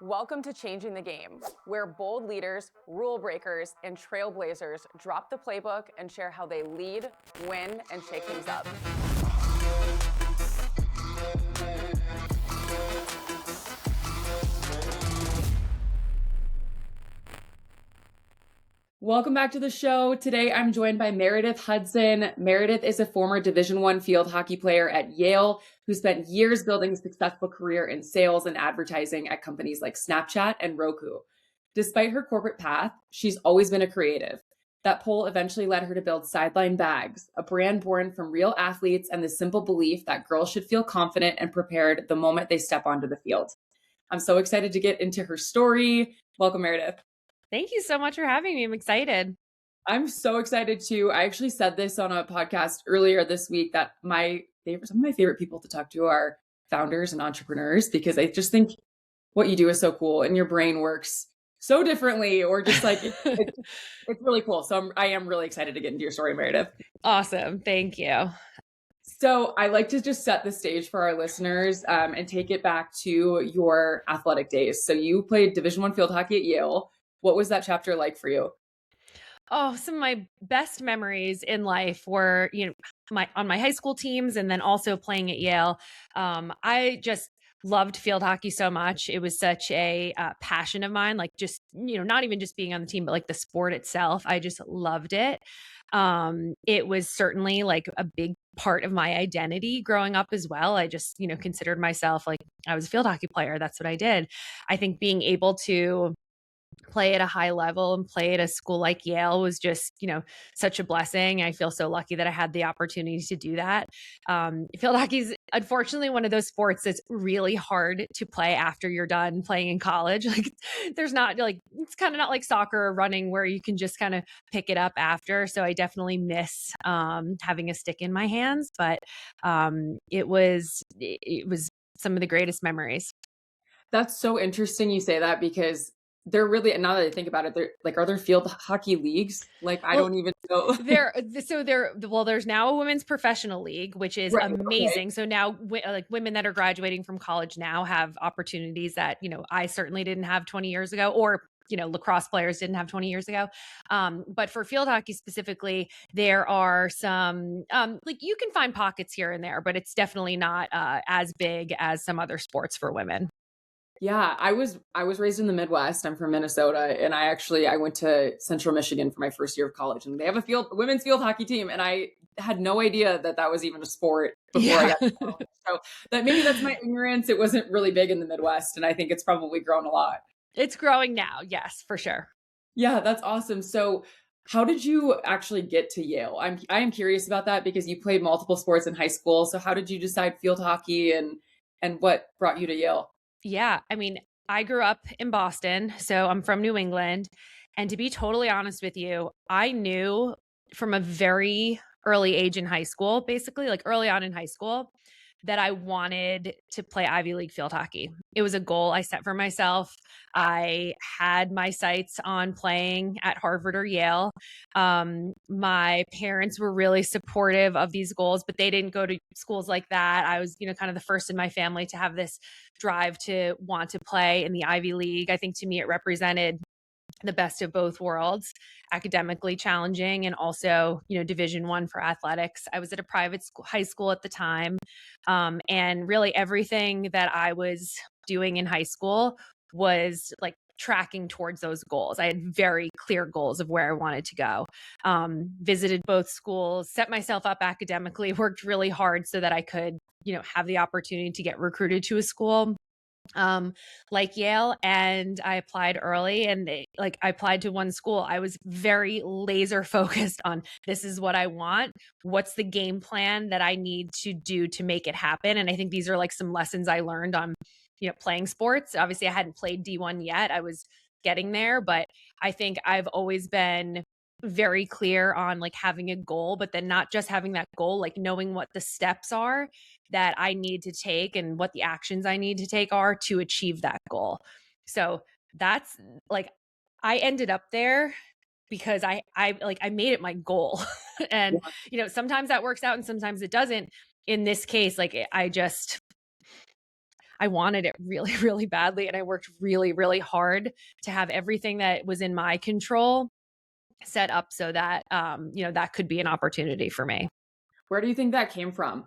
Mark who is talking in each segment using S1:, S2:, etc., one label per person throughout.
S1: Welcome to Changing the Game, where bold leaders, rule breakers, and trailblazers drop the playbook and share how they lead, win, and shake things up. Welcome back to the show. Today, I'm joined by Meredith Hudson. Meredith is a former Division I field hockey player at Yale who spent years building a successful career in sales and advertising at companies like Snapchat and Roku. Despite her corporate path, she's always been a creative. That pull eventually led her to build Sideline Bags, a brand born from real athletes and the simple belief that girls should feel confident and prepared the moment they step onto the field. I'm so excited to get into her story. Welcome, Meredith.
S2: Thank you so much for having me. I'm excited.
S1: I'm so excited too. I actually said this on a podcast earlier this week that some of my favorite people to talk to are founders and entrepreneurs, because I just think what you do is so cool and your brain works so differently, or just like it's really cool. So I am really excited to get into your story, Meredith.
S2: Awesome. Thank you.
S1: So I like to just set the stage for our listeners and take it back to your athletic days. So you played Division I field hockey at Yale. What was that chapter like for you?
S2: Oh, some of my best memories in life were, on my high school teams, and then also playing at Yale. I just loved field hockey so much. It was such a passion of mine, like just, not even just being on the team, but like the sport itself. I just loved it. It was certainly like a big part of my identity growing up as well. I just, considered myself like I was a field hockey player. That's what I did. I think being able to play at a high level and play at a school like Yale was just, such a blessing. I feel so lucky that I had the opportunity to do that. Field hockey is unfortunately one of those sports that's really hard to play after you're done playing in college. Like there's not like, it's kind of not like soccer or running where you can just kind of pick it up after. So I definitely miss having a stick in my hands, but it was some of the greatest memories.
S1: That's so interesting you say that, because they're really, now that I think about it, they're like, are there field hockey leagues? Like, I don't even know.
S2: There's now a women's professional league, which is amazing. Okay. So now like women that are graduating from college now have opportunities that, I certainly didn't have 20 years ago, or lacrosse players didn't have 20 years ago. But for field hockey specifically, there are some, like you can find pockets here and there, but it's definitely not as big as some other sports for women.
S1: Yeah, I was raised in the Midwest. I'm from Minnesota, and I went to Central Michigan for my first year of college, and they have a women's field hockey team, and I had no idea that was even a sport before I got to college. So that's my ignorance. It wasn't really big in the Midwest, and I think it's probably grown a lot.
S2: It's growing now, yes, for sure.
S1: Yeah, that's awesome. So how did you actually get to Yale? I am curious about that, because you played multiple sports in high school. So how did you decide field hockey, and what brought you to Yale?
S2: Yeah. I mean, I grew up in Boston, so I'm from New England. And to be totally honest with you, I knew from a very early age in high school, basically like early on in high school, that I wanted to play Ivy League field hockey. It was a goal I set for myself. I had my sights on playing at Harvard or Yale. My parents were really supportive of these goals, but they didn't go to schools like that. I was, kind of the first in my family to have this drive to want to play in the Ivy League. I think to me, it represented the best of both worlds, academically challenging and also, Division I for athletics. I was at a private high school at the time. And really everything that I was doing in high school was like tracking towards those goals. I had very clear goals of where I wanted to go. Visited both schools, set myself up academically, worked really hard so that I could, have the opportunity to get recruited to a school like Yale. And I applied early, and I applied to one school. I was very laser focused on, this is what I want. What's the game plan that I need to do to make it happen? And I think these are like some lessons I learned on, playing sports. Obviously I hadn't played D1 yet. I was getting there, but I think I've always been very clear on like having a goal, but then not just having that goal, like knowing what the steps are that I need to take and what the actions I need to take are to achieve that goal. So that's like, I ended up there because I made it my goal. And, sometimes that works out and sometimes it doesn't. In this case, like I I wanted it really, really badly. And I worked really, really hard to have everything that was in my control set up so that, that could be an opportunity for me.
S1: Where do you think that came from?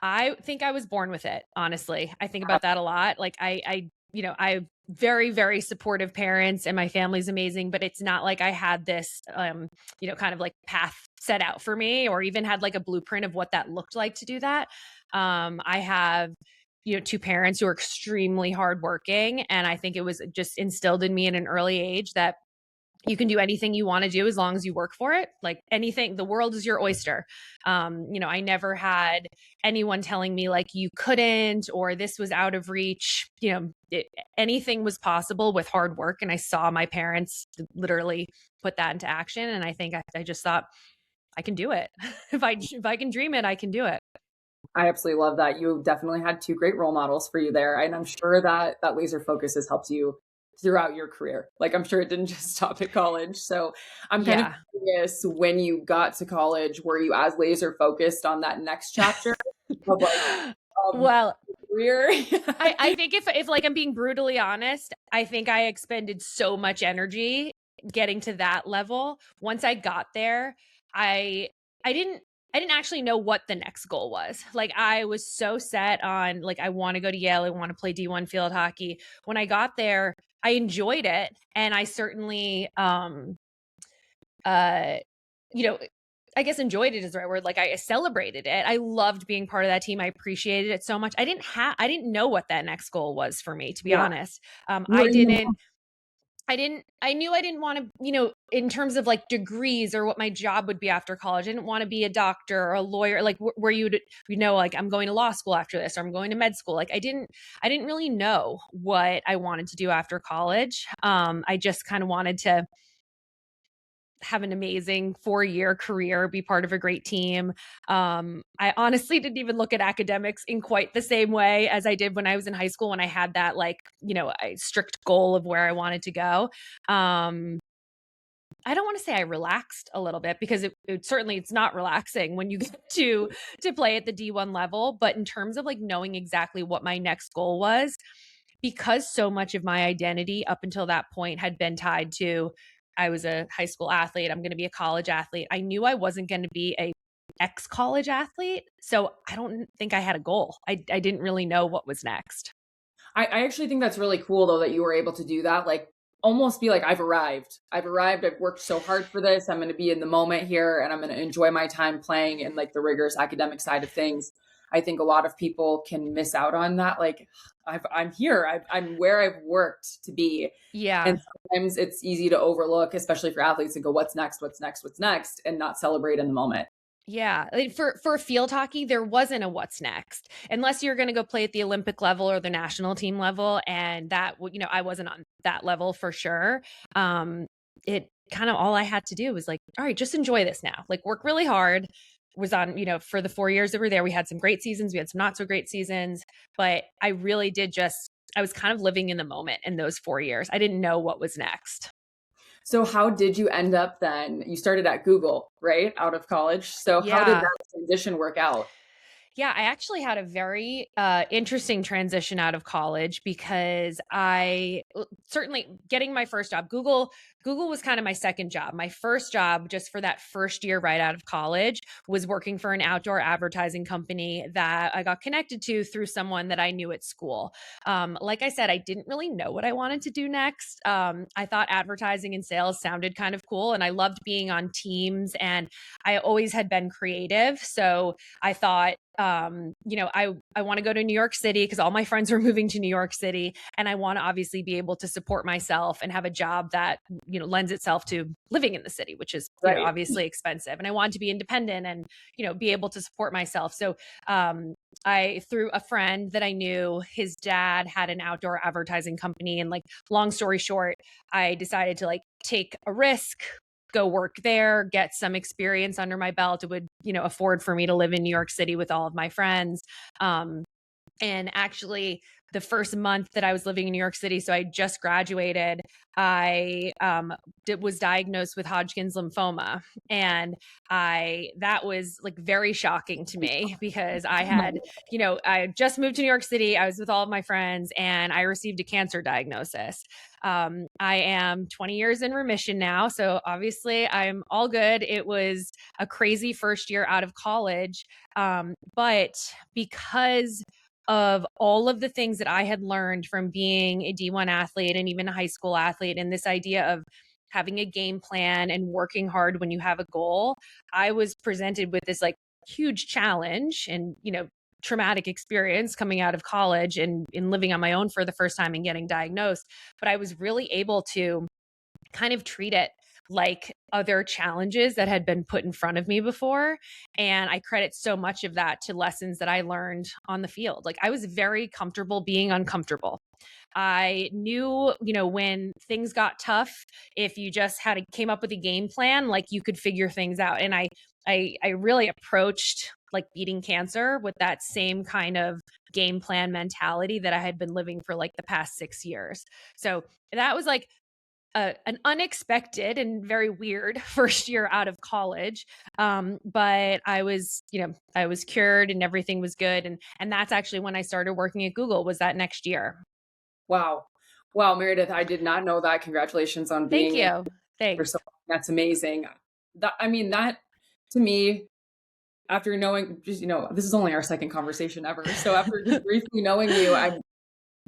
S2: I think I was born with it, honestly. I think about that a lot. Like I very, very supportive parents and my family's amazing, but it's not like I had this, kind of like path set out for me or even had like a blueprint of what that looked like to do that. I have, two parents who are extremely hardworking. And I think it was just instilled in me at an early age that you can do anything you want to do as long as you work for it. Like anything, the world is your oyster. I never had anyone telling me like you couldn't or this was out of reach. Anything was possible with hard work. And I saw my parents literally put that into action. And I think I just thought I can do it. if I can dream it, I can do it.
S1: I absolutely love that. You definitely had two great role models for you there. And I'm sure that that laser focus has helped you throughout your career. Like I'm sure it didn't just stop at college. So I'm kind of
S2: Yeah.
S1: curious, when you got to college, were you as laser focused on that next chapter of like
S2: Well,
S1: career?
S2: I think if like I'm being brutally honest, I think I expended so much energy getting to that level. Once I got there, I I didn't I didn't actually know what the next goal was. Like I was so set on like I want to go to Yale, I want to play D1 field hockey. When I got there, I enjoyed it and I certainly uh you know I guess enjoyed it is the right word. Like I celebrated it. I loved being part of that team. I appreciated it so much. I didn't know what that next goal was for me, to be
S1: Yeah.
S2: honest.
S1: You were in the
S2: I knew I didn't want to, in terms of like degrees or what my job would be after college. I didn't want to be a doctor or a lawyer, like where you'd, like I'm going to law school after this or I'm going to med school. Like I didn't really know what I wanted to do after college. I just kind of wanted to have an amazing 4-year career, be part of a great team. I honestly didn't even look at academics in quite the same way as I did when I was in high school, when I had that like, a strict goal of where I wanted to go. I don't want to say I relaxed a little bit because it certainly it's not relaxing when you get to play at the D1 level. But in terms of like knowing exactly what my next goal was, because so much of my identity up until that point had been tied to I was a high school athlete, I'm going to be a college athlete. I knew I wasn't going to be a ex-college athlete. So I don't think I had a goal. I didn't really know what was next.
S1: I actually think that's really cool though that you were able to do that. Like almost be like, I've arrived. I've arrived. I've worked so hard for this. I'm going to be in the moment here and I'm going to enjoy my time playing in like the rigorous academic side of things. I think a lot of people can miss out on that. Like I'm here. I'm where I've worked to be.
S2: Yeah.
S1: And sometimes it's easy to overlook, especially for athletes, and go, what's next? What's next? What's next? And not celebrate in the moment.
S2: Yeah, like for field hockey, there wasn't a what's next unless you're going to go play at the Olympic level or the national team level, and that I wasn't on that level for sure. It kind of all I had to do was like, all right, just enjoy this now. Like work really hard. Was on for the 4 years that we were there, we had some great seasons, we had some not so great seasons, but I really did just I was kind of living in the moment in those 4 years. I didn't know what was next.
S1: So how did you end up then? You started at Google, right? Out of college. So how did
S2: Yeah.
S1: that transition work out?
S2: Yeah, I actually had a very interesting transition out of college because certainly getting my first job, Google was kind of my second job. My first job, just for that first year right out of college, was working for an outdoor advertising company that I got connected to through someone that I knew at school. Like I said, I didn't really know what I wanted to do next. I thought advertising and sales sounded kind of cool, and I loved being on teams, and I always had been creative. So I thought, I want to go to New York City because all my friends are moving to New York City. And I want to obviously be able to support myself and have a job that, lends itself to living in the city, which is,
S1: Right.
S2: obviously expensive. And I want to be independent and, be able to support myself. So, through a friend that I knew, his dad had an outdoor advertising company. And like, long story short, I decided to like take a risk, go work there, get some experience under my belt. It would, afford for me to live in New York City with all of my friends. And actually, the first month that I was living in New York City, so I just graduated, I was diagnosed with Hodgkin's lymphoma. And that was like very shocking to me because I had, I just moved to New York City. I was with all of my friends and I received a cancer diagnosis. I am 20 years in remission now. So obviously I'm all good. It was a crazy first year out of college. But because of all of the things that I had learned from being a D1 athlete and even a high school athlete, and this idea of having a game plan and working hard when you have a goal, I was presented with this like huge challenge and, traumatic experience coming out of college and in living on my own for the first time and getting diagnosed. But I was really able to kind of treat it like other challenges that had been put in front of me before. And I credit so much of that to lessons that I learned on the field. Like I was very comfortable being uncomfortable. I knew, when things got tough, if you just came up with a game plan, like you could figure things out. And I really approached like beating cancer with that same kind of game plan mentality that I had been living for like the past 6 years. So that was like an unexpected and very weird first year out of college. But I was cured and everything was good. And that's actually when I started working at Google, was that next year.
S1: Wow. Wow, Meredith, I did not know that. Congratulations on
S2: Thank
S1: being in
S2: you.
S1: for
S2: Thanks.
S1: so long. That's amazing. That to me, after knowing just, this is only our second conversation ever. So after just briefly knowing you,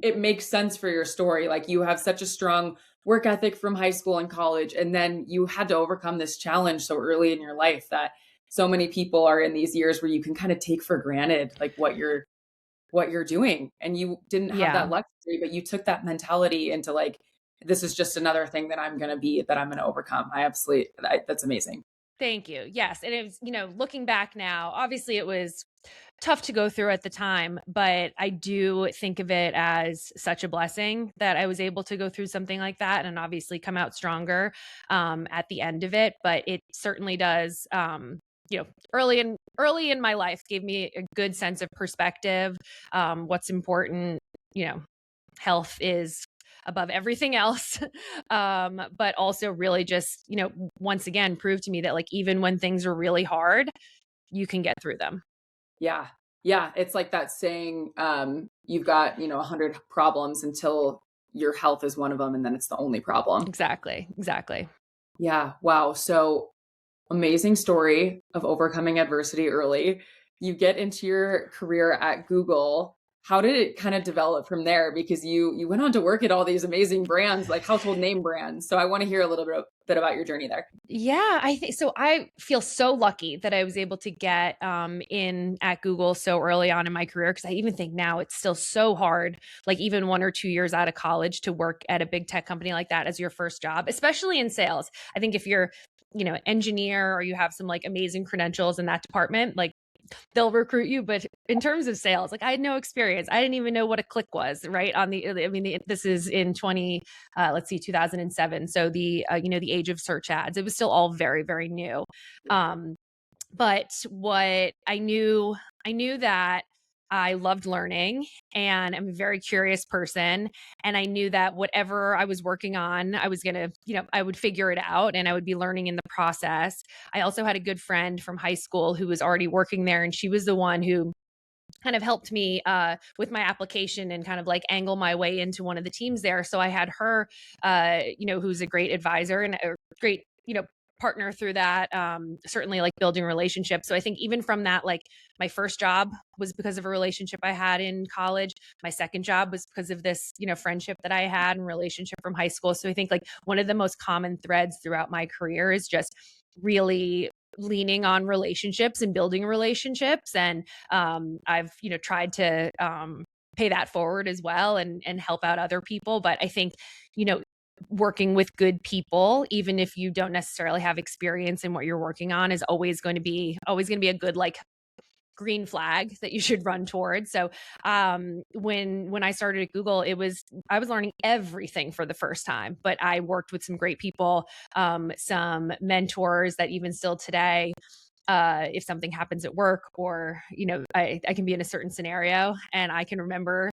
S1: it makes sense for your story. Like you have such a strong work ethic from high school and college, and then you had to overcome this challenge so early in your life that so many people are in these years where you can kind of take for granted like what you're doing. And you didn't have that
S2: Yeah.
S1: luxury, but you took that mentality into like, this is just another thing that I'm going to overcome. That's amazing.
S2: Thank you. Yes. And it was, looking back now, obviously it was tough to go through at the time, but I do think of it as such a blessing that I was able to go through something like that and obviously come out stronger at the end of it. But it certainly does, early in my life gave me a good sense of perspective. What's important, health is above everything else. But also really just, once again, proved to me that like, even when things are really hard, you can get through them.
S1: Yeah. Yeah. It's like that saying, you've got, 100 problems until your health is one of them. And then it's the only problem.
S2: Exactly. Exactly.
S1: Yeah. Wow. So amazing story of overcoming adversity early. You get into your career at Google. How did it kind of develop from there? Because you went on to work at all these amazing brands, like household name brands. So I want to hear a little bit about your journey there.
S2: Yeah, I think so. I feel so lucky that I was able to get in at Google so early on in my career, because I even think now it's still so hard, like even 1 or 2 years out of college, to work at a big tech company like that as your first job, especially in sales. I think if you're, engineer or you have some like amazing credentials in that department, like they'll recruit you. But in terms of sales, like I had no experience. I didn't even know what a click was, right? This is in 2007. So the age of search ads, it was still all very, very new. But what I knew that I loved learning and I'm a very curious person. And I knew that whatever I was working on, I was going to, I would figure it out and I would be learning in the process. I also had a good friend from high school who was already working there. And she was the one who kind of helped me with my application and kind of like angle my way into one of the teams there. So I had her, who's a great advisor and a great, partner through that. Certainly like building relationships. So I think even from that, like my first job was because of a relationship I had in college. My second job was because of this, friendship that I had and relationship from high school. So I think like one of the most common threads throughout my career is just really leaning on relationships and building relationships. And I've, tried to pay that forward as well and help out other people. But I think, working with good people, even if you don't necessarily have experience in what you're working on, is always going to be a good like green flag that you should run towards. So when I started at Google, I was learning everything for the first time, but I worked with some great people, some mentors that even still today if something happens at work, or, I can be in a certain scenario. And I can remember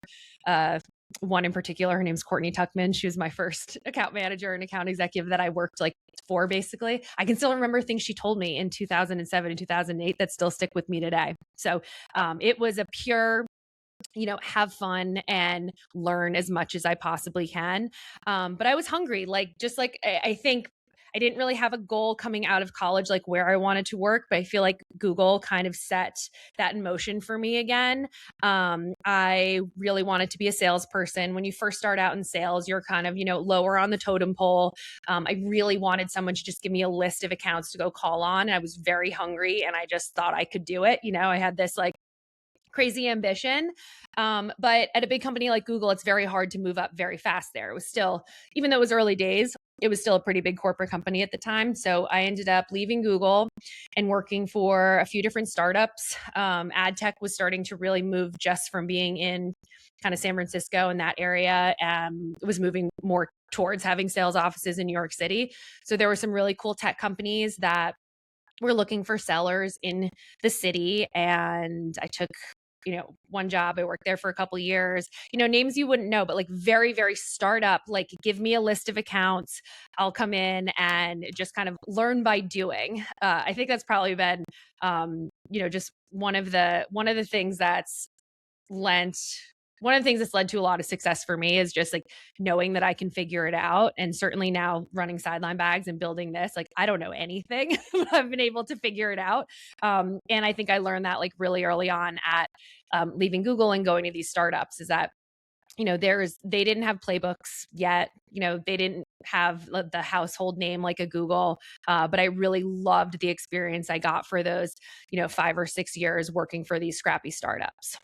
S2: one in particular. Her name's Courtney Tuckman. She was my first account manager and account executive that I worked like for, basically. I can still remember things she told me in 2007 and 2008 that still stick with me today. So it was a pure, have fun and learn as much as I possibly can. But I was hungry, just like I think I didn't really have a goal coming out of college, like where I wanted to work, but I feel like Google kind of set that in motion for me again. I really wanted to be a salesperson. When you first start out in sales, you're kind of, lower on the totem pole. I really wanted someone to just give me a list of accounts to go call on. And I was very hungry and I just thought I could do it. I had this like crazy ambition. But at a big company like Google, it's very hard to move up very fast there. It was still, even though it was early days, it was still a pretty big corporate company at the time. So I ended up leaving Google and working for a few different startups. Ad tech was starting to really move just from being in kind of San Francisco and that area. It was moving more towards having sales offices in New York City. So there were some really cool tech companies that were looking for sellers in the city. And I took one job. I worked there for a couple of years, names you wouldn't know, but like very, very startup, like give me a list of accounts. I'll come in and just kind of learn by doing. I think that's probably been, just one of the things that's lent one of the things that's led to a lot of success for me is just like knowing that I can figure it out. And certainly now running Sideline Bags and building this, like I don't know anything, but I've been able to figure it out. And I think I learned that like really early on at leaving Google and going to these startups is that, they didn't have playbooks yet. They didn't have the household name like a Google. But I really loved the experience I got for those, 5 or 6 years working for these scrappy startups.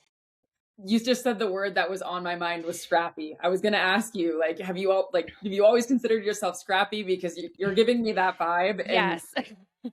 S1: You just said the word that was on my mind was scrappy. I was going to ask you, like, have you always considered yourself scrappy? Because you're giving me that vibe. And
S2: Yes.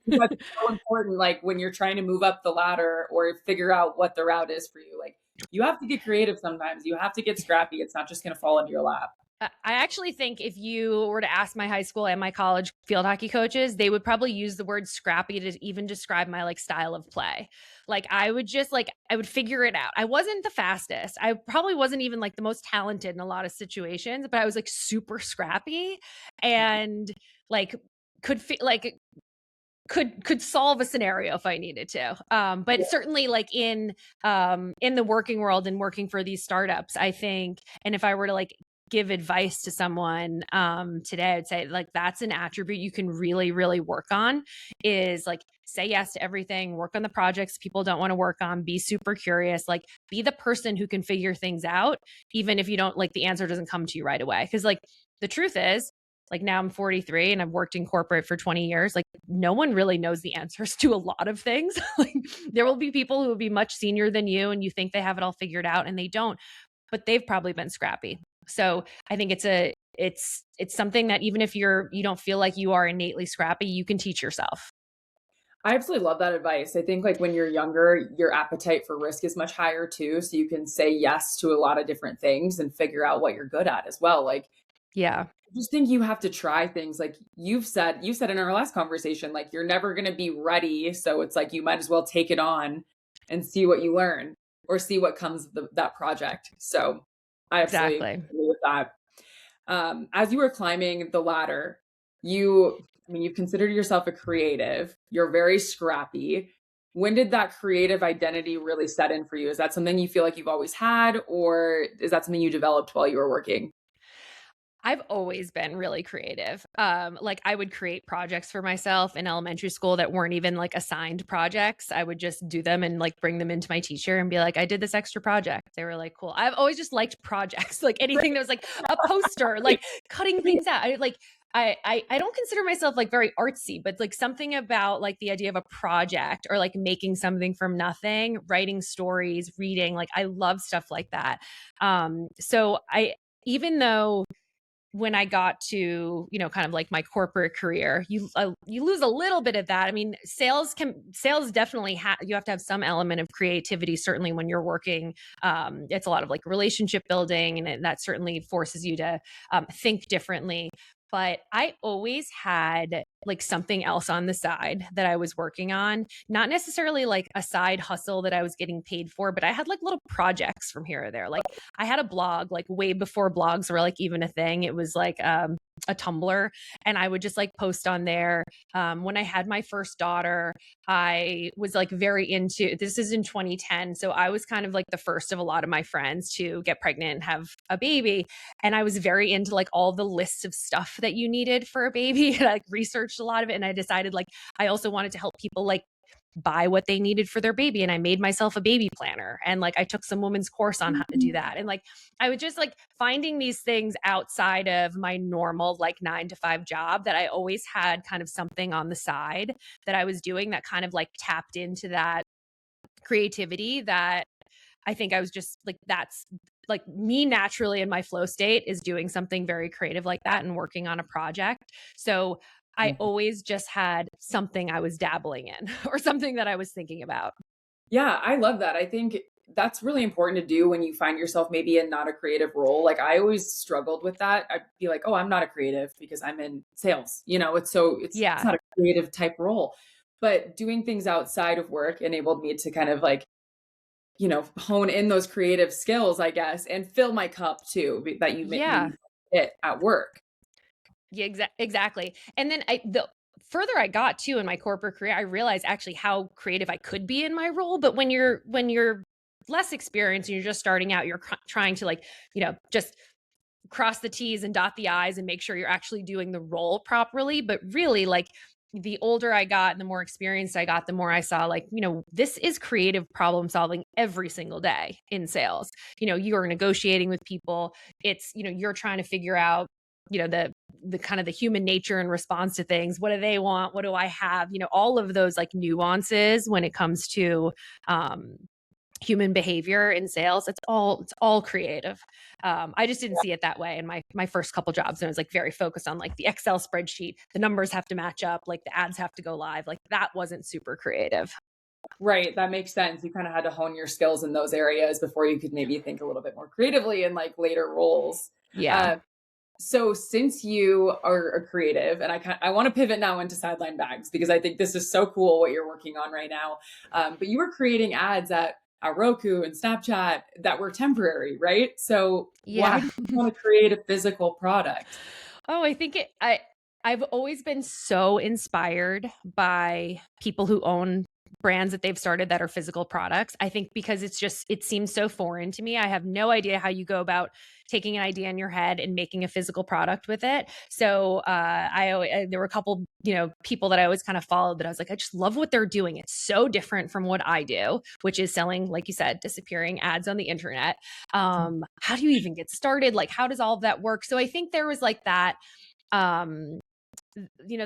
S1: that's so important. Like when you're trying to move up the ladder or figure out what the route is for you, like you have to get creative sometimes. You have to get scrappy. It's not just going to fall into your lap.
S2: I actually think if you were to ask my high school and my college field hockey coaches, they would probably use the word scrappy to even describe my like style of play. Like I would just like, I would figure it out. I wasn't the fastest. I probably wasn't even like the most talented in a lot of situations, but I was like super scrappy and like could solve a scenario if I needed to. But certainly like in the working world and working for these startups, I think, and if I were to like give advice to someone today, I'd say like that's an attribute you can really, really work on is like say yes to everything, work on the projects people don't want to work on, be super curious, like be the person who can figure things out, even if you don't like the answer doesn't come to you right away. Cause like the truth is, like now I'm 43 and I've worked in corporate for 20 years. Like no one really knows the answers to a lot of things. Like there will be people who will be much senior than you and you think they have it all figured out and they don't, but they've probably been scrappy. So I think it's something that even if you don't feel like you are innately scrappy, you can teach yourself.
S1: I absolutely love that advice. I think like when you're younger, your appetite for risk is much higher too. So you can say yes to a lot of different things and figure out what you're good at as well. Like,
S2: yeah,
S1: I just think you have to try things. Like you said in our last conversation, like you're never going to be ready. So it's like, you might as well take it on and see what you learn or see what comes of that project. So I absolutely
S2: exactly.
S1: agree with that. As you were climbing the ladder, you've considered yourself a creative. You're very scrappy. When did that creative identity really set in for you? Is that something you feel like you've always had, or is that something you developed while you were working?
S2: I've always been really creative. Like I would create projects for myself in elementary school that weren't even like assigned projects. I would just do them and like bring them into my teacher and be like, I did this extra project. They were like, cool. I've always just liked projects, like anything that was like a poster, like cutting things out. I don't consider myself like very artsy, but like something about like the idea of a project or like making something from nothing, writing stories, reading, like I love stuff like that. Even though when I got to, kind of like my corporate career, you lose a little bit of that. I mean, sales definitely you have to have some element of creativity, certainly when you're working. It's a lot of like relationship building and that certainly forces you to think differently. but I always had like something else on the side that I was working on, not necessarily like a side hustle that I was getting paid for, but I had like little projects from here or there. Like I had a blog like way before blogs were like even a thing. It was like a Tumblr, and I would just like post on there. When I had my first daughter, I was like very into, this is in 2010. So I was kind of like the first of a lot of my friends to get pregnant and have a baby. And I was very into like all the lists of stuff that you needed for a baby. And I like researched a lot of it. And I decided like I also wanted to help people like buy what they needed for their baby. And I made myself a baby planner. And like I took some women's course on how to do that. And like I was just like finding these things outside of my normal like 9 to 5 job that I always had kind of something on the side that I was doing that kind of like tapped into that creativity that I think I was just like, that's like me naturally in my flow state is doing something very creative like that and working on a project. So I always just had something I was dabbling in or something that I was thinking about.
S1: Yeah, I love that. I think that's really important to do when you find yourself maybe in not a creative role. Like I always struggled with that. I'd be like, "Oh, I'm not a creative because I'm in sales." It's
S2: Yeah.
S1: not a creative type role. But doing things outside of work enabled me to kind of like, hone in those creative skills, I guess, and fill my cup too, that you
S2: Yeah.
S1: maybe hit at work.
S2: Yeah, exactly. And then the further I got too in my corporate career, I realized actually how creative I could be in my role. But when you're less experienced and you're just starting out, you're trying to like, just cross the T's and dot the I's and make sure you're actually doing the role properly. But really, like the older I got and the more experienced I got, the more I saw like, this is creative problem solving every single day in sales. You're negotiating with people. It's, you're trying to figure out, the kind of the human nature and response to things. What do they want? What do I have? All of those like nuances when it comes to um human behavior in sales. It's all creative. I just didn't see it that way in my first couple jobs. And I was like very focused on like the Excel spreadsheet. The numbers have to match up, like the ads have to go live. Like that wasn't super creative.
S1: Right, that makes sense. You kind of had to hone your skills in those areas before you could maybe think a little bit more creatively in like later roles.
S2: Yeah.
S1: Uh, so since you are a creative, and I want to pivot now into Sideline Bags because I think this is so cool what you're working on right now. But you were creating ads at Roku and Snapchat that were temporary, right? So why
S2: Yeah.
S1: did you want to create a physical product?
S2: Oh, I think I've always been so inspired by people who own brands that they've started that are physical products. I think because it seems so foreign to me. I have no idea how you go about taking an idea in your head and making a physical product with it. So there were a couple, people that I always kind of followed that I was like, I just love what they're doing. It's so different from what I do, which is selling, like you said, disappearing ads on the internet. How do you even get started? Like, how does all of that work? So I think there was like that um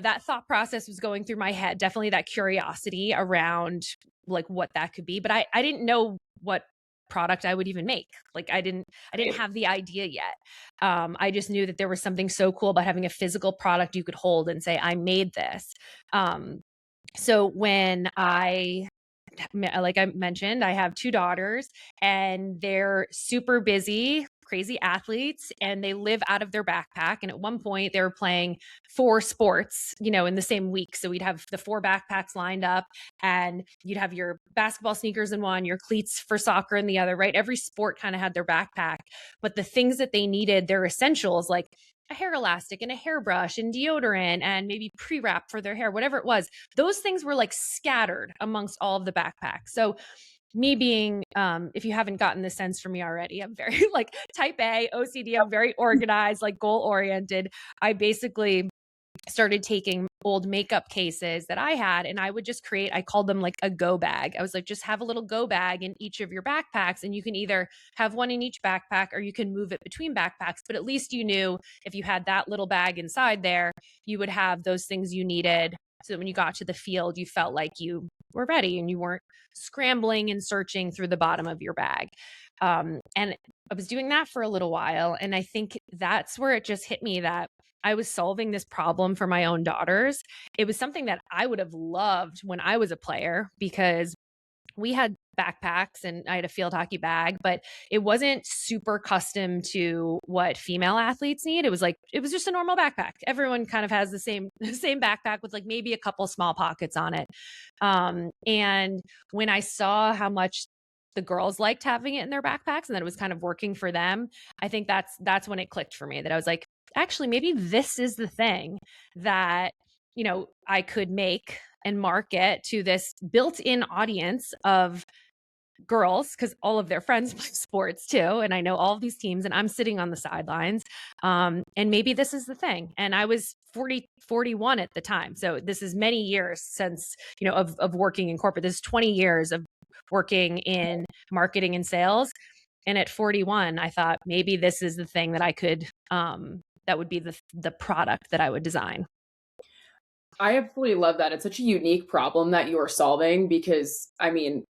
S2: that thought process was going through my head, definitely that curiosity around like what that could be, but I didn't know what product I would even make. Like I didn't have the idea yet. I just knew that there was something so cool about having a physical product you could hold and say I made this. So when like I mentioned, I have 2 daughters and they're super busy, crazy athletes, and they live out of their backpack. And at one point, they were playing 4 sports, in the same week. So we'd have the 4 backpacks lined up, and you'd have your basketball sneakers in one, your cleats for soccer in the other, right? Every sport kind of had their backpack. But the things that they needed, their essentials, like a hair elastic and a hairbrush and deodorant and maybe pre-wrap for their hair, whatever it was, those things were like scattered amongst all of the backpacks. So me being if you haven't gotten the sense from me already, I'm very like type A OCD. I'm very organized, like goal oriented. I basically started taking old makeup cases that I had and I would just I called them like a go bag. I was like, just have a little go bag in each of your backpacks, and you can either have one in each backpack or you can move it between backpacks. But at least you knew if you had that little bag inside there, you would have those things you needed. So that when you got to the field, you felt like you were ready and you weren't scrambling and searching through the bottom of your bag. And I was doing that for a little while. And I think that's where it just hit me that I was solving this problem for my own daughters. It was something that I would have loved when I was a player because we had backpacks and I had a field hockey bag, but it wasn't super custom to what female athletes need. It was like, it was just a normal backpack. Everyone kind of has the same, the same backpack with like maybe a couple small pockets on it. And when I saw how much the girls liked having it in their backpacks and that it was kind of working for them, I think that's when it clicked for me, that I was like, actually, maybe this is the thing that, I could make and market to this built-in audience of girls, because all of their friends play sports too. And I know all of these teams and I'm sitting on the sidelines. And maybe this is the thing. And I was 41 at the time. So this is many years since, of working in corporate. This is 20 years of working in marketing and sales. And at 41, I thought maybe this is the thing that I could, that would be the product that I would design.
S1: I absolutely love that. It's such a unique problem that you are solving because, I mean,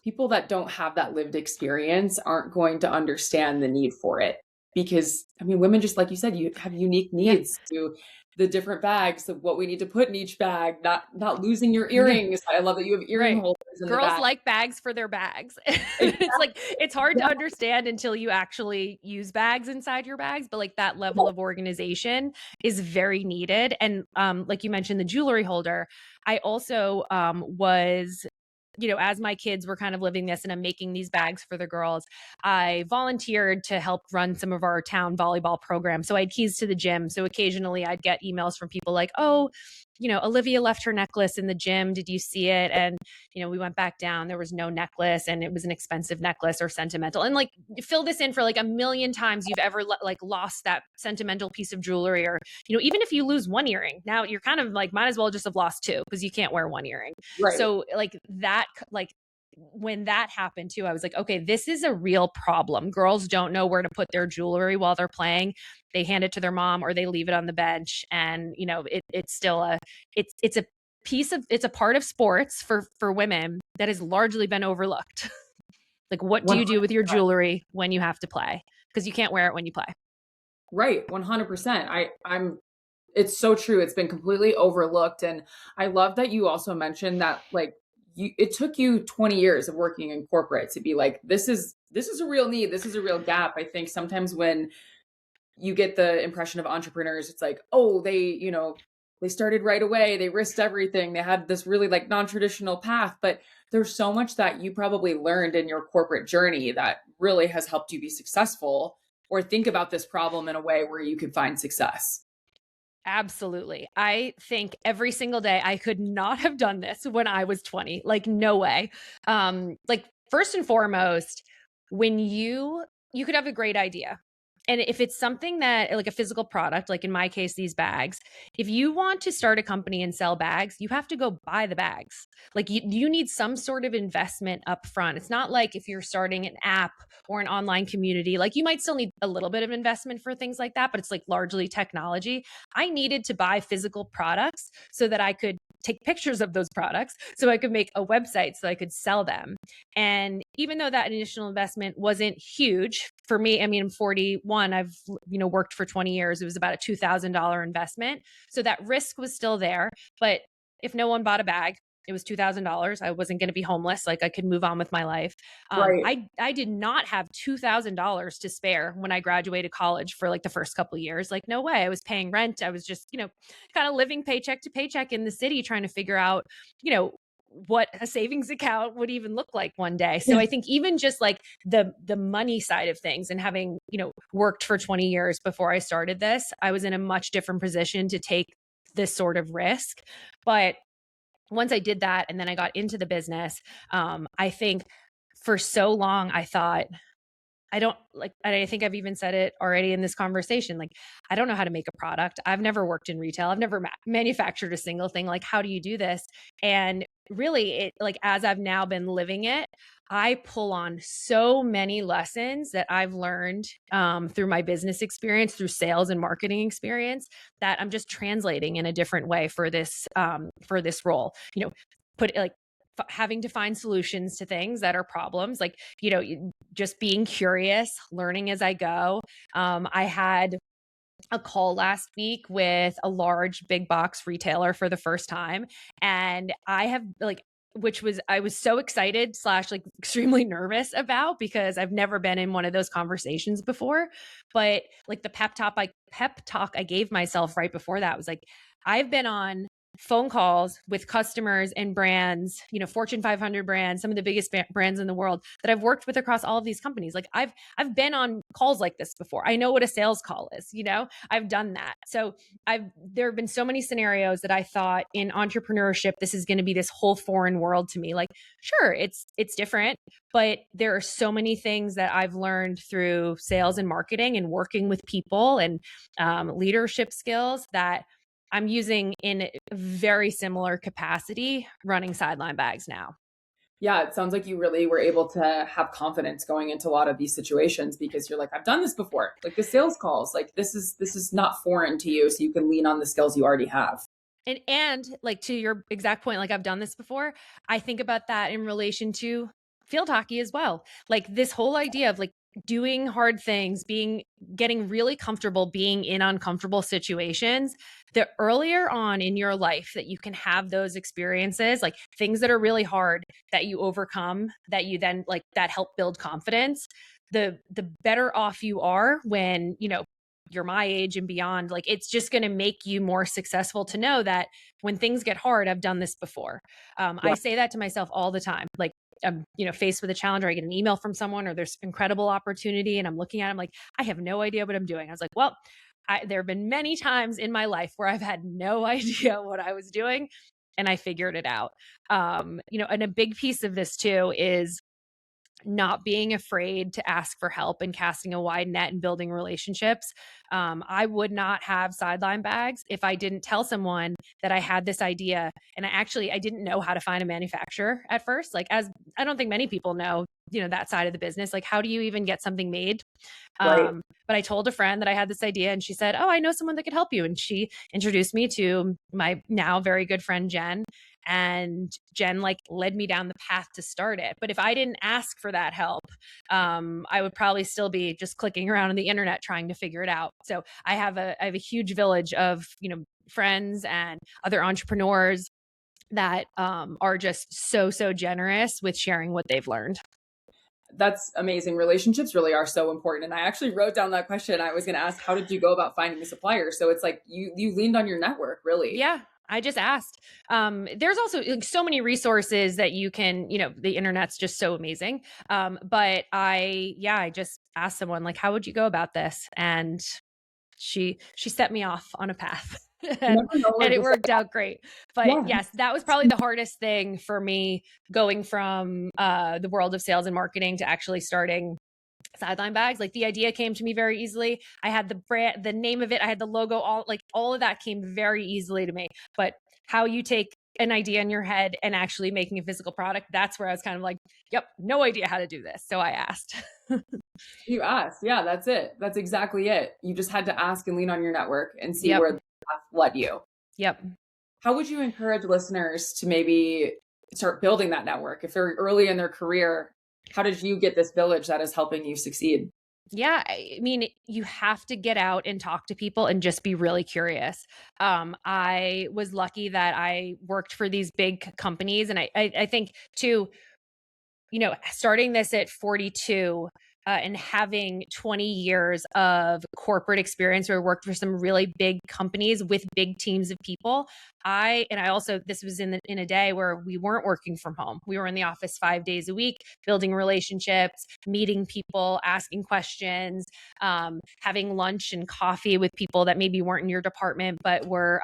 S1: people that don't have that lived experience aren't going to understand the need for it because, I mean, women, just like you said, you have unique
S2: Yeah.
S1: needs to the different bags of what we need to put in each bag, not losing your
S2: Yeah.
S1: earrings. I love that you have earring
S2: Right.
S1: holders in the
S2: Girls
S1: bag.
S2: like bags for their bags. It's
S1: Exactly.
S2: like, it's hard to understand until you actually use bags inside your bags, but like that level of organization is very needed. And like you mentioned, the jewelry holder, I also was, as my kids were kind of living this and I'm making these bags for the girls, I volunteered to help run some of our town volleyball programs. So I had keys to the gym. So occasionally I'd get emails from people like, oh, Olivia left her necklace in the gym. Did you see it? And, we went back down. There was no necklace and it was an expensive necklace or sentimental. And like, fill this in for like a million times you've ever like lost that sentimental piece of jewelry, or, even if you lose one earring, now you're kind of like, might as well just have lost two because you can't wear one earring.
S1: Right.
S2: So like that, like when that happened too, I was like, okay, this is a real problem. Girls don't know where to put their jewelry while they're playing. They hand it to their mom or they leave it on the bench. And, it's still it's a piece of, it's a part of sports for women that has largely been overlooked. Like, what do you do with your
S1: 100%.
S2: jewelry when you have to play? Because you can't wear it when you play.
S1: Right. 100%. I'm it's so true. It's been completely overlooked. And I love that you also mentioned that like it took you 20 years of working in corporate to be like, this is a real need. This is a real gap. I think sometimes when you get the impression of entrepreneurs, it's like, oh, they started right away. They risked everything. They had this really like non-traditional path, but there's so much that you probably learned in your corporate journey that really has helped you be successful or think about this problem in a way where you could find success.
S2: Absolutely. I think every single day I could not have done this when I was 20. Like, no way. Like, first and foremost, when you could have a great idea. And if it's something that like a physical product, like in my case, these bags, if you want to start a company and sell bags, you have to go buy the bags. Like you need some sort of investment up front. It's not like if you're starting an app or an online community, like you might still need a little bit of investment for things like that, but it's like largely technology. I needed to buy physical products so that I could take pictures of those products, so I could make a website so I could sell them. And even though that initial investment wasn't huge for me, I mean, I'm 41, I've, worked for 20 years. It was about a $2,000 investment. So that risk was still there. But if no one bought a bag, it was $2,000. I wasn't going to be homeless. Like, I could move on with my life.
S1: Right.
S2: I did not have $2,000 to spare when I graduated college for like the first couple of years. Like, no way. I was paying rent. I was just, kind of living paycheck to paycheck in the city, trying to figure out, what a savings account would even look like one day. So I think even just like the money side of things, and having, worked for 20 years before I started this, I was in a much different position to take this sort of risk. But once I did that and then I got into the business, I think for so long I thought, I don't like, and I think I've even said it already in this conversation. Like, I don't know how to make a product. I've never worked in retail. I've never manufactured a single thing. Like, how do you do this? And really, it like, as I've now been living it, I pull on so many lessons that I've learned through my business experience, through sales and marketing experience, that I'm just translating in a different way for this role. Put like having to find solutions to things that are problems, like, just being curious, learning as I go. I had a call last week with a large big box retailer for the first time. And I have like, which was, I was so excited slash like extremely nervous about, because I've never been in one of those conversations before. But like the pep talk I gave myself right before that was like, I've been on phone calls with customers and brands, Fortune 500 brands, some of the biggest brands in the world that I've worked with across all of these companies. Like I've been on calls like this before. I know what a sales call is, I've done that. So there have been so many scenarios that I thought in entrepreneurship, this is going to be this whole foreign world to me. Like, sure, it's different, but there are so many things that I've learned through sales and marketing and working with people and leadership skills that I'm using in a very similar capacity running Sideline Bags now.
S1: Yeah, it sounds like you really were able to have confidence going into a lot of these situations because you're like, I've done this before. Like the sales calls, like this is not foreign to you, so you can lean on the skills you already have.
S2: And like to your exact point, like I've done this before. I think about that in relation to field hockey as well. Like this whole idea of like doing hard things, getting really comfortable being in uncomfortable situations. The earlier on in your life that you can have those experiences, like things that are really hard that you overcome, that you then like that help build confidence, the better off you are when, you're my age and beyond. Like it's just going to make you more successful to know that when things get hard, I've done this before.
S1: Yeah.
S2: I say that to myself all the time. Like I'm, faced with a challenge, or I get an email from someone, or there's incredible opportunity, and I'm looking at it, I'm like, I have no idea what I'm doing. I was like, well, there have been many times in my life where I've had no idea what I was doing, and I figured it out. And a big piece of this too is not being afraid to ask for help and casting a wide net and building relationships. I would not have Sideline Bags if I didn't tell someone that I had this idea. And I didn't know how to find a manufacturer at first. Like, as I don't think many people know, that side of the business. Like, how do you even get something made?
S1: Right.
S2: But I told a friend that I had this idea, and she said, "Oh, I know someone that could help you." And she introduced me to my now very good friend, Jen. And Jen like led me down the path to start it. But if I didn't ask for that help, I would probably still be just clicking around on the internet trying to figure it out. So I have a huge village of, friends and other entrepreneurs that are just so generous with sharing what they've learned.
S1: That's amazing. Relationships really are so important. And I actually wrote down that question. I was going to ask, how did you go about finding a supplier? So it's like you leaned on your network, really.
S2: Yeah, I just asked. There's also like so many resources that you can, the internet's just so amazing. But I just asked someone like, how would you go about this? And she set me off on a path. and, and it worked out great. But
S1: Yeah.
S2: yes, that was probably the hardest thing for me, going from the world of sales and marketing to actually starting Sideline Bags. Like the idea came to me very easily. I had the brand, the name of it, I had the logo, all of that came very easily to me. But how you take an idea in your head and actually making a physical product, that's where I was kind of like, yep, no idea how to do this. So I asked.
S1: You asked. Yeah, that's it. That's exactly it. You just had to ask and lean on your network and see
S2: Yep.
S1: where the path led you.
S2: Yep.
S1: How would you encourage listeners to maybe start building that network? If they're early in their career, how did you get this village that is helping you succeed?
S2: Yeah, I mean, you have to get out and talk to people and just be really curious. I was lucky that I worked for these big companies, and I think too, starting this at 42 and having 20 years of corporate experience where I worked for some really big companies with big teams of people. This was in a day where we weren't working from home. We were in the office 5 days a week, building relationships, meeting people, asking questions, having lunch and coffee with people that maybe weren't in your department, but were,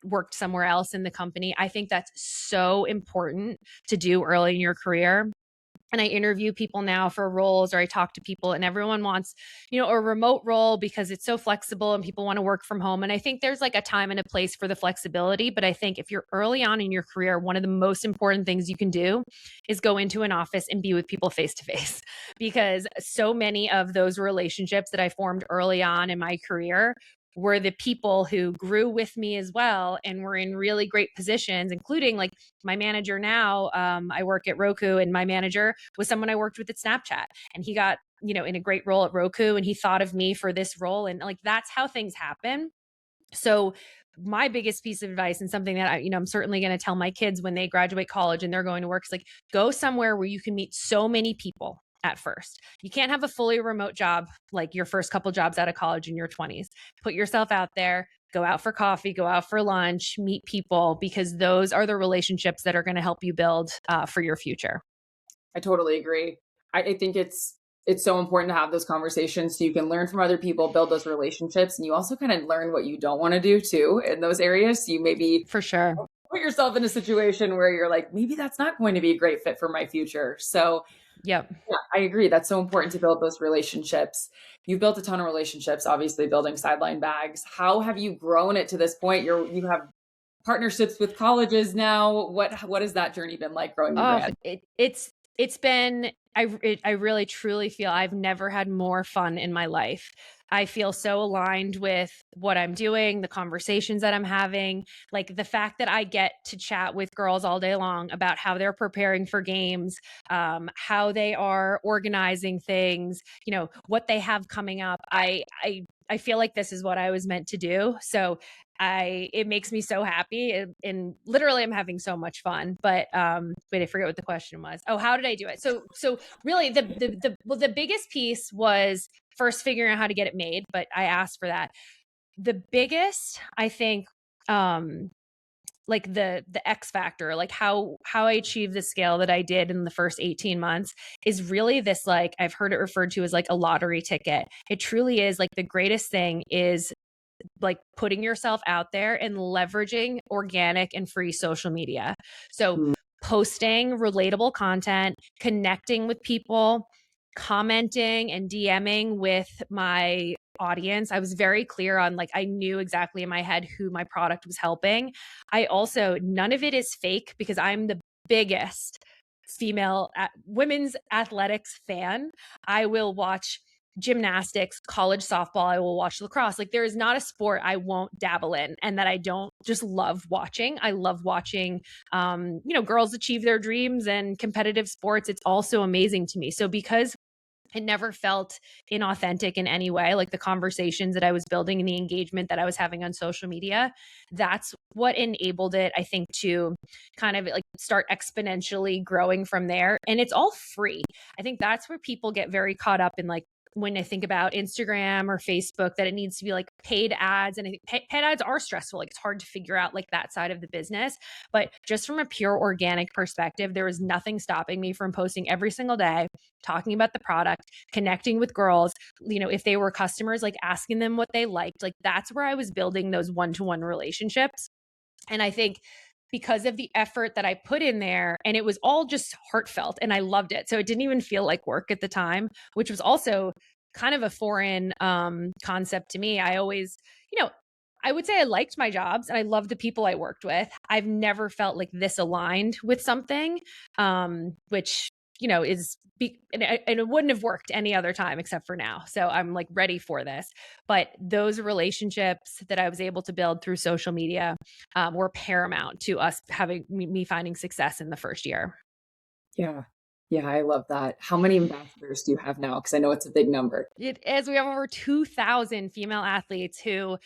S2: worked somewhere else in the company. I think that's so important to do early in your career. And I interview people now for roles, or I talk to people, and everyone wants, a remote role because it's so flexible and people want to work from home. And I think there's like a time and a place for the flexibility. But I think if you're early on in your career, one of the most important things you can do is go into an office and be with people face to face, because so many of those relationships that I formed early on in my career were the people who grew with me as well and were in really great positions, including like my manager now. I work at Roku, and my manager was someone I worked with at Snapchat, and he got, in a great role at Roku, and he thought of me for this role. And like, that's how things happen. So my biggest piece of advice, and something that I'm certainly going to tell my kids when they graduate college and they're going to work, is like, go somewhere where you can meet so many people at first. You can't have a fully remote job like your first couple jobs out of college in your 20s. Put yourself out there, go out for coffee, go out for lunch, meet people, because those are the relationships that are going to help you build for your future.
S1: I totally agree. I think it's so important to have those conversations so you can learn from other people, build those relationships, and you also kind of learn what you don't want to do too in those areas. So you maybe
S2: For sure.
S1: put yourself in a situation where you're like, maybe that's not going to be a great fit for my future. So
S2: Yep.
S1: yeah, I agree. That's so important to build those relationships. You've built a ton of relationships, obviously building Sideline Bags. How have you grown it to this point? You have partnerships with colleges now. What has that journey been like growing the
S2: Oh,
S1: brand?
S2: it's been, I really truly feel I've never had more fun in my life. I feel so aligned with what I'm doing, the conversations that I'm having, like the fact that I get to chat with girls all day long about how they're preparing for games, how they are organizing things, what they have coming up. I feel like this is what I was meant to do. So it makes me so happy, and literally I'm having so much fun. But wait, I forget what the question was. Oh, how did I do it? So really the biggest piece was first figuring out how to get it made, but I asked for that. The biggest, I think, like the X factor, like how I achieved the scale that I did in the first 18 months, is really this, like, I've heard it referred to as like a lottery ticket. It truly is. Like, the greatest thing is like putting yourself out there and leveraging organic and free social media. So
S1: Mm.
S2: posting relatable content, connecting with people, commenting and DMing with my audience. I was very clear on, like, I knew exactly in my head who my product was helping. I also, none of it is fake, because I'm the biggest female women's athletics fan. I will watch gymnastics, college softball, I will watch lacrosse. Like, there is not a sport I won't dabble in and that I don't just love watching. I love watching girls achieve their dreams and competitive sports. It's also amazing to me. So because it never felt inauthentic in any way, like the conversations that I was building and the engagement that I was having on social media, that's what enabled it, I think, to kind of like start exponentially growing from there. And it's all free. I think that's where people get very caught up in, like, when I think about Instagram or Facebook, that it needs to be like paid ads. And I think paid ads are stressful. Like, it's hard to figure out like that side of the business. But just from a pure organic perspective, there was nothing stopping me from posting every single day, talking about the product, connecting with girls, if they were customers, like asking them what they liked. Like, that's where I was building those one-to-one relationships. And I think because of the effort that I put in there, and it was all just heartfelt, and I loved it. So it didn't even feel like work at the time, which was also kind of a foreign concept to me. I always, I would say I liked my jobs and I loved the people I worked with. I've never felt like this aligned with something, which, and it wouldn't have worked any other time except for now. So I'm like ready for this. But those relationships that I was able to build through social media were paramount to us having me finding success in the first year.
S1: Yeah. Yeah, I love that. How many ambassadors do you have now? Because I know it's a big number.
S2: As we have over 2,000 female athletes who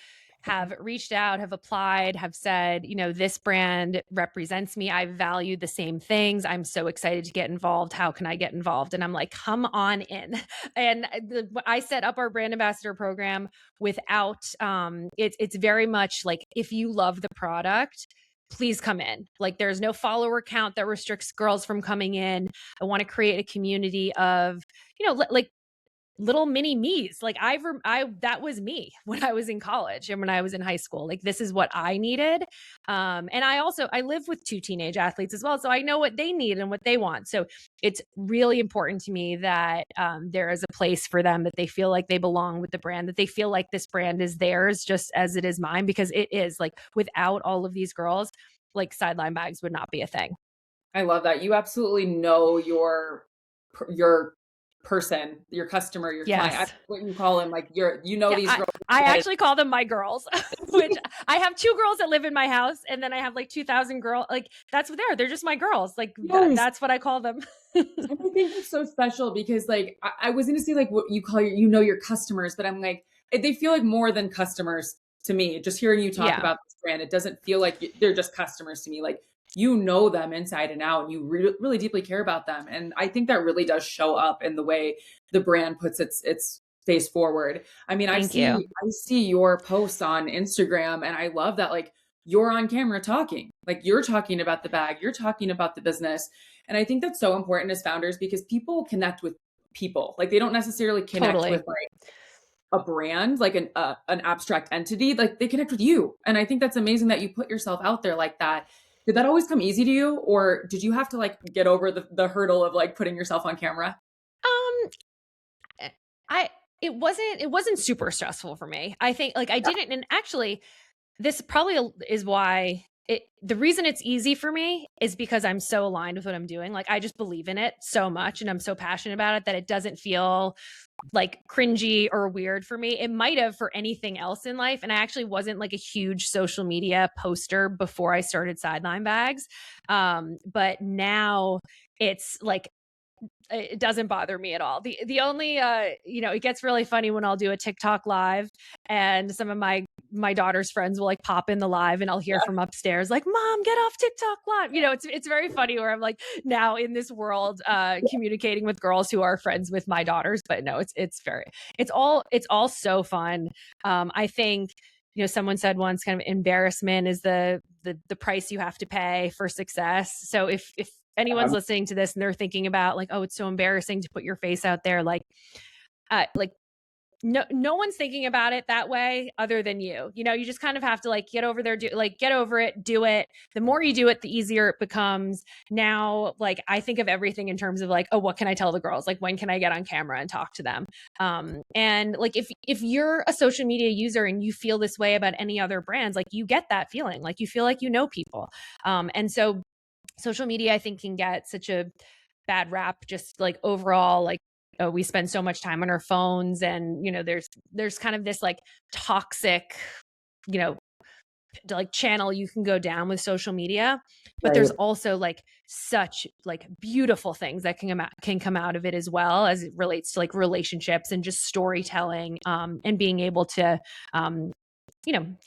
S2: have reached out, have applied, have said, this brand represents me. I value the same things. I'm so excited to get involved. How can I get involved? And I'm like, come on in. And I set up our brand ambassador program without, it's very much like, if you love the product, please come in. Like, there's no follower count that restricts girls from coming in. I want to create a community of, like little mini me's. Like, that was me when I was in college and when I was in high school. Like, this is what I needed. And I live with two teenage athletes as well. So I know what they need and what they want. So it's really important to me that there is a place for them, that they feel like they belong with the brand, that they feel like this brand is theirs just as it is mine, because it is. Like, without all of these girls, like, Sideline Bags would not be a thing.
S1: I love that. You absolutely know your person, your customer, your client. I
S2: Yes.
S1: what you call them, like these
S2: Yeah,
S1: girls.
S2: I actually call them my girls, which I have two girls that live in my house, and then I have like 2,000 girls. Like, that's what they're just my girls. Like,
S1: Yes.
S2: that's what I call them.
S1: And I think it's so special because, like, I was going to say like what you call your customers, but I'm like, they feel like more than customers to me. Just hearing you talk
S2: Yeah.
S1: about this brand, it doesn't feel like they're just customers to me. Like you know them inside and out, and you really deeply care about them. And I think that really does show up in the way the brand puts its face forward. I mean,
S2: Thank you.
S1: I see your posts on Instagram, and I love that like you're on camera talking, like you're talking about the bag, you're talking about the business. And I think that's so important as founders because people connect with people. Like they don't necessarily connect with
S2: Totally.
S1: like a brand, like an abstract entity, like they connect with you. And I think that's amazing that you put yourself out there like that. Did that always come easy to you, or did you have to like get over the hurdle of like putting yourself on camera?
S2: Um, I it wasn't super stressful for me. I think like I
S1: Yeah.
S2: didn't, and actually, this probably is why the reason it's easy for me is because I'm so aligned with what I'm doing. Like I just believe in it so much and I'm so passionate about it that it doesn't feel like cringy or weird for me. It might have for anything else in life. And I actually wasn't like a huge social media poster before I started Sideline Bags. But now it's like it doesn't bother me at all. The only it gets really funny when I'll do a TikTok live and some of my daughter's friends will like pop in the live and I'll hear from upstairs like, "Mom, get off TikTok live." It's very funny where I'm like now in this world communicating with girls who are friends with my daughters, but no, it's all so fun. I think someone said once kind of embarrassment is the price you have to pay for success. So if anyone's listening to this and they're thinking about like, oh, it's so embarrassing to put your face out there, like no one's thinking about it that way other than you. You just kind of have to like get over there, get over it, do it. The more you do it, the easier it becomes. Now, like I think of everything in terms of like, oh, what can I tell the girls? Like when can I get on camera and talk to them? And like if you're a social media user and you feel this way about any other brands, like you get that feeling, like you feel like you know people. And so social media, I think, can get such a bad rap, just like overall, like, oh, we spend so much time on our phones and, there's kind of this like toxic, you know, like channel you can go down with social media, but there's
S1: Right.
S2: also like such like beautiful things that can come out of it as well as it relates to like relationships and just storytelling, and being able to,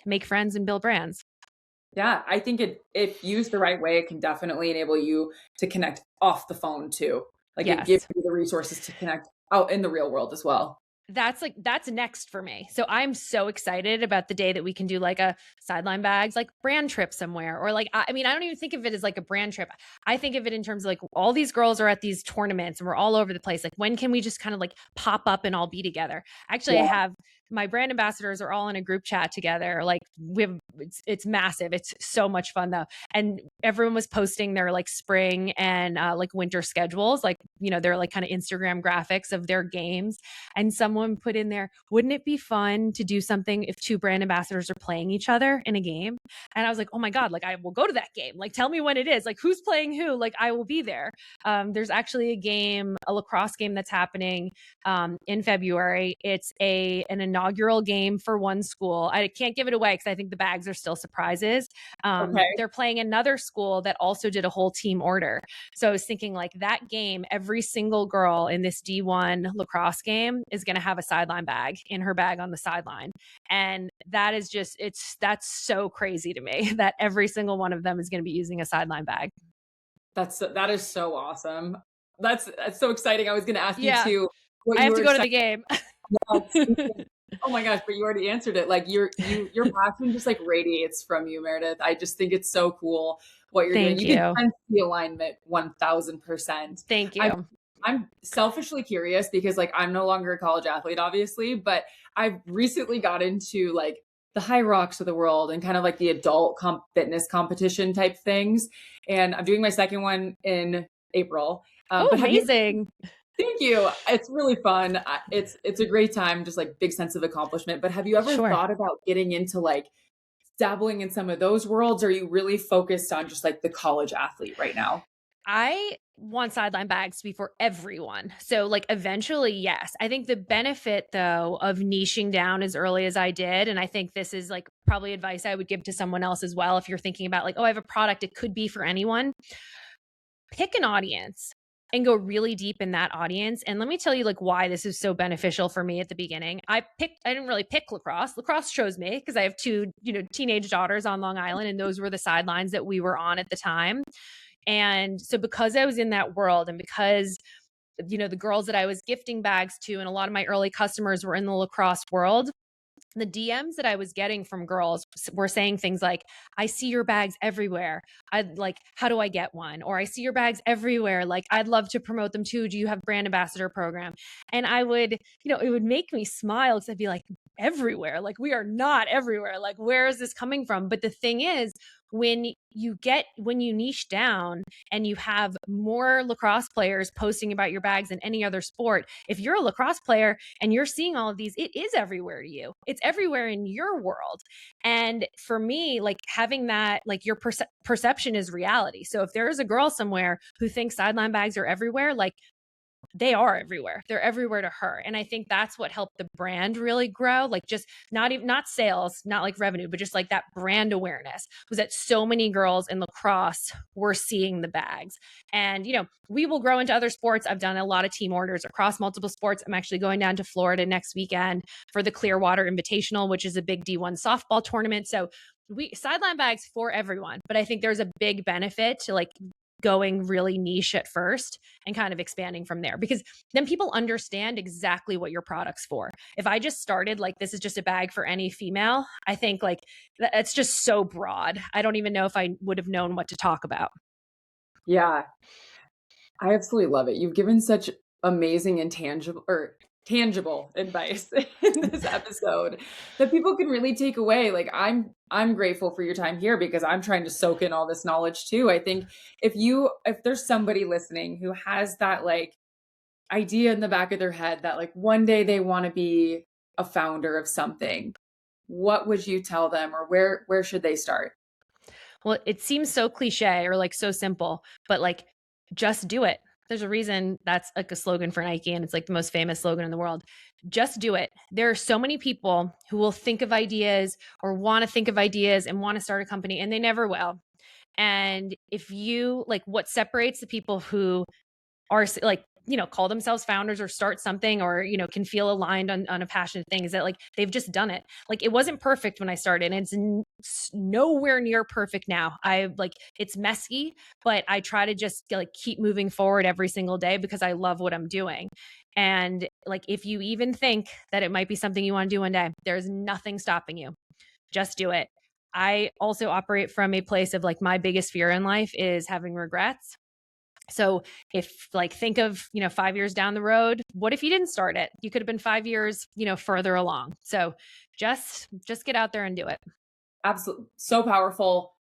S2: make friends and build brands.
S1: Yeah, I think if used the right way, it can definitely enable you to connect off the phone too. Like it gives
S2: Yes.
S1: you the resources to connect out in the real world as well.
S2: That's next for me. So I'm so excited about the day that we can do like a Sideline Bags like brand trip somewhere, or like I mean I don't even think of it as like a brand trip. I think of it in terms of like all these girls are at these tournaments and we're all over the place. Like when can we just kind of like pop up and all be together? Actually, I
S1: Yeah.
S2: have my brand ambassadors are all in a group chat together. Like it's massive. It's so much fun though. And everyone was posting their like spring and like winter schedules, like they're like kind of Instagram graphics of their games. And someone put in there, wouldn't it be fun to do something if two brand ambassadors are playing each other in a game? And I was like, oh my God, like I will go to that game. Like tell me when it is, like who's playing who, like I will be there. There's actually a lacrosse game that's happening in February. It's an inaugural game for one school. I can't give it away because I think the bags are still surprises.
S1: Okay.
S2: They're playing another school that also did a whole team order. So I was thinking like that game, every single girl in this D1 lacrosse game is going to have a sideline bag in her bag on the sideline. And that is that's so crazy to me that every single one of them is going to be using a sideline bag.
S1: That is so awesome. That's so exciting. I was going to ask you
S2: Yeah,
S1: too what
S2: I
S1: you
S2: have to
S1: were
S2: go to the
S1: excited
S2: game.
S1: about. Oh my gosh, but you already answered it. Like your passion just like radiates from you, Meredith. I just think it's so cool what you're doing.
S2: Thank
S1: You can
S2: you.
S1: sense the alignment 1000%.
S2: Thank
S1: I'm
S2: you.
S1: I'm selfishly curious because like I'm no longer a college athlete, obviously, but I've recently got into like the high rocks of the world and kind of like the adult fitness competition type things. And I'm doing my second one in April.
S2: Oh,
S1: But have you
S2: amazing.
S1: Thank you. It's really fun. It's a great time, just like big sense of accomplishment. But have you ever
S2: Sure.
S1: thought about getting into like dabbling in some of those worlds? Or are you really focused on just like the college athlete right now?
S2: I want sideline bags to be for everyone. So, like, eventually, yes. I think the benefit, though, of niching down as early as I did, and I think this is like probably advice I would give to someone else as well. If you're thinking about, like, oh, I have a product, it could be for anyone, pick an audience. and go really deep in that audience. And let me tell you like why this is so beneficial for me at the beginning. I didn't really pick lacrosse. Lacrosse chose me because I have two, teenage daughters on Long Island, and those were the sidelines that we were on at the time. And so because I was in that world, and because the girls that I was gifting bags to and a lot of my early customers were in the lacrosse world, the DMs that I was getting from girls were saying things like, I see your bags everywhere. I'd like, how do I get one? Or I see your bags everywhere. Like, I'd love to promote them too. Do you have brand ambassador program? And I would, it would make me smile because I'd be like, everywhere. Like, we are not everywhere. Like, where is this coming from? But the thing is, when you niche down and you have more lacrosse players posting about your bags than any other sport, if you're a lacrosse player and you're seeing all of these, it is everywhere to you. It's everywhere in your world. And for me, like having that, like your perception is reality. So if there is a girl somewhere who thinks sideline bags are everywhere, like they are everywhere. They're everywhere to her. And I think that's what helped the brand really grow. Like just not sales, not like revenue, but just like that brand awareness was that so many girls in lacrosse were seeing the bags. And, we will grow into other sports. I've done a lot of team orders across multiple sports. I'm actually going down to Florida next weekend for the Clearwater Invitational, which is a big D1 softball tournament. So we sideline bags for everyone, but I think there's a big benefit to like going really niche at first and kind of expanding from there, because then people understand exactly what your product's for. If I just started like, this is just a bag for any female, I think like that's just so broad. I don't even know if I would have known what to talk about.
S1: Yeah, I absolutely love it. You've given such amazing and tangible advice in this episode that people can really take away. Like I'm grateful for your time here because I'm trying to soak in all this knowledge too. I think if there's somebody listening who has that like idea in the back of their head that like one day they want to be a founder of something, what would you tell them, or where should they start?
S2: Well, it seems so cliche or like so simple, but like just do it. There's a reason that's like a slogan for Nike, and it's like the most famous slogan in the world. Just do it. There are so many people who will think of ideas or want to think of ideas and want to start a company, and they never will. And if you like, what separates the people who are like, call themselves founders or start something or, can feel aligned on a passionate thing is that like, they've just done it. Like it wasn't perfect when I started, and it's nowhere near perfect now. It's messy, but I try to just like keep moving forward every single day because I love what I'm doing. And like, if you even think that it might be something you want to do one day, there's nothing stopping you. Just do it. I also operate from a place of like, my biggest fear in life is having regrets. So if like think of, 5 years down the road, what if you didn't start it? You could have been 5 years, further along. So just get out there and do it.
S1: Absolutely. So powerful.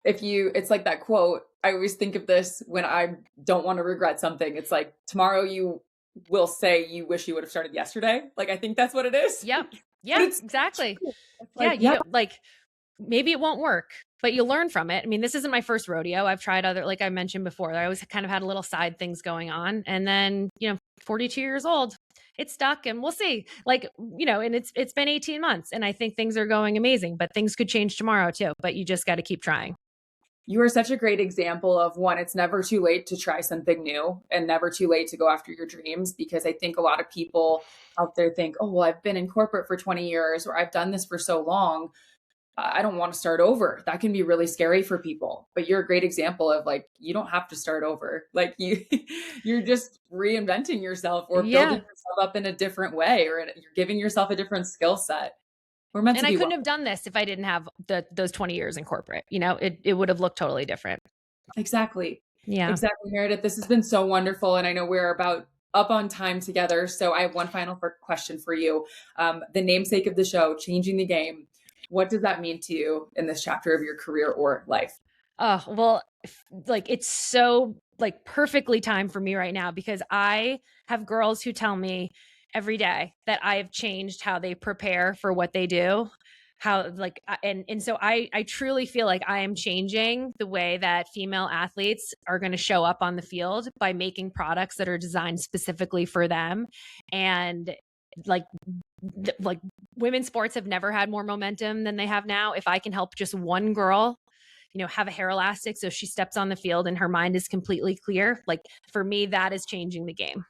S1: It's like that quote. I always think of this when I don't want to regret something. It's like tomorrow you will say you wish you would have started yesterday. Like, I think that's what it is.
S2: Yep. Yeah, exactly.
S1: Like,
S2: yeah. Like maybe it won't work, but you'll learn from it. I mean, this isn't my first rodeo. I've tried other, like I mentioned before, I always kind of had a little side things going on. And then, 42 years old, it stuck, and we'll see. Like, and it's been 18 months and I think things are going amazing, but things could change tomorrow too. But you just got to keep trying.
S1: You are such a great example of one, it's never too late to try something new and never too late to go after your dreams, because I think a lot of people out there think, oh, well, I've been in corporate for 20 years or I've done this for so long. I don't want to start over. That can be really scary for people. But you're a great example of like, you don't have to start over. Like you're just reinventing yourself or building yourself up in a different way, or you're giving yourself a different skill set. We're meant to be.
S2: And I couldn't have done this if I didn't have those 20 years in corporate. It would have looked totally different.
S1: Exactly.
S2: Yeah.
S1: Exactly, Meredith. This has been so wonderful. And I know we're about up on time together. So I have one final question for you. The namesake of the show, Changing the Game. What does that mean to you in this chapter of your career or life?
S2: Oh, well, like it's so like perfectly timed for me right now, because I have girls who tell me every day that I have changed how they prepare for what they do. How like and so I truly feel like I am changing the way that female athletes are going to show up on the field by making products that are designed specifically for them. And like women's sports have never had more momentum than they have now. If I can help just one girl have a hair elastic so she steps on the field and her mind is completely clear. Like for me, that is changing the game.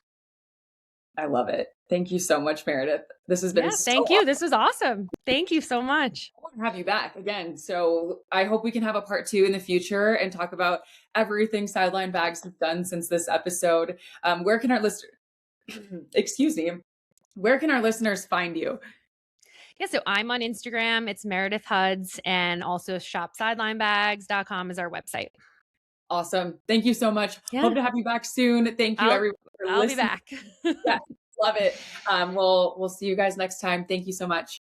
S1: I love it. Thank you so much, Meredith. This has been
S2: Yeah,
S1: so
S2: thank you. This was awesome. Thank you so much.
S1: I want to have you back again. So I hope we can have a part 2 in the future and talk about everything Sideline Bags have done since this episode. Where can our listeners, excuse me, where can our listeners find you?
S2: Yeah, so I'm on Instagram. It's Meredith Huds, and also shopsidelinebags.com is our website.
S1: Awesome. Thank you so much.
S2: Yeah.
S1: Hope to have you back soon. Thank you, everyone, for
S2: I'll be
S1: listening.
S2: back.
S1: Yeah, love it. We'll see you guys next time. Thank you so much.